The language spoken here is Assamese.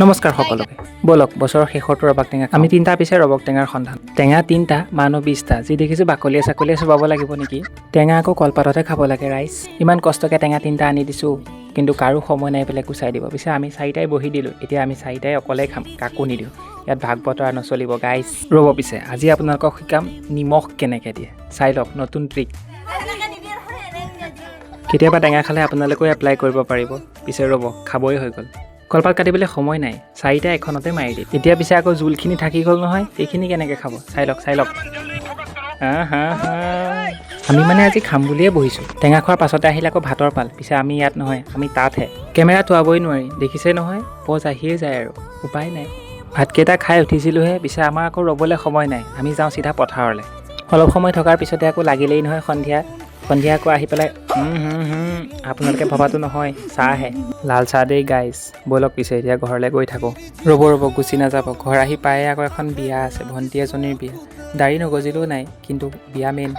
নমস্কাৰ সকলোকে বলক বছৰৰ শেষৰটো ৰবাক টেঙা আমি 3টা পিছে ৰবাক টেঙাৰ সন্ধান টেঙা 3টা মানুহ 20টা যি দেখিছোঁ বাকলিয়ে চাকলিয়ে চুবাব লাগিব নেকি টেঙা আকৌ কলপাততে খাব লাগে ৰাইজ ইমান কষ্টকৈ টেঙা 3টা আনি দিছোঁ কিন্তু কাৰো সময় নাই পেলাই গুচাই দিব পিছে আমি 4টাই বহি দিলোঁ এতিয়া আমি 4টাই অকলেই খাম কাকো নিদিওঁ ইয়াত ভাগ বতৰা নচলিব গাইজ ৰ'ব পিছে আজি আপোনালোকক শিকাম নিমখ কেনেকৈ দিয়ে চাই লওক নতুন ট্ৰিক কেতিয়াবা টেঙা খালে আপোনালোকেও এপ্লাই কৰিব পাৰিব পিছে ৰ'ব খাবই হৈ গ'ল কলপাত কাটিবলৈ সময় নাই 4টা এখনতে মাৰি দিয়ে এতিয়া পিছে আকৌ জোলখিনি থাকি গ'ল নহয় এইখিনি কেনেকৈ খাব চাই লওক আমি মানে আজি খাম বুলিয়ে বহিছোঁ টেঙা খোৱাৰ পাছতে আহিলে আকৌ ভাতৰ পাল পিছে আমি ইয়াত নহয় আমি তাতহে কেমেৰা থোৱাবই নোৱাৰি দেখিছে নহয় পজ আহিয়ে যায় আৰু উপায় নাই ভাতকেইটা খাই উঠিছিলোঁহে পিছে আমাৰ আকৌ ৰ'বলৈ সময় নাই আমি যাওঁ চিধা পথাৰলৈ অলপ সময় থকাৰ পিছতে আকৌ লাগিলেই নহয় সন্ধিয়া আকৌ আহি পেলাই আপোনালোকে ভবাটো নহয় চাহহে লাল চাহ দেই গাইজ ব'লক পিছে এতিয়া ঘৰলৈ গৈ থাকোঁ ৰ'ব গুচি নাযাব ঘৰ আহি পায়ে আকৌ এখন বিয়া আছে ভণ্টি এজনীৰ বিয়া দাড়ি নগজিলেও নাই কিন্তু বিয়া মেইন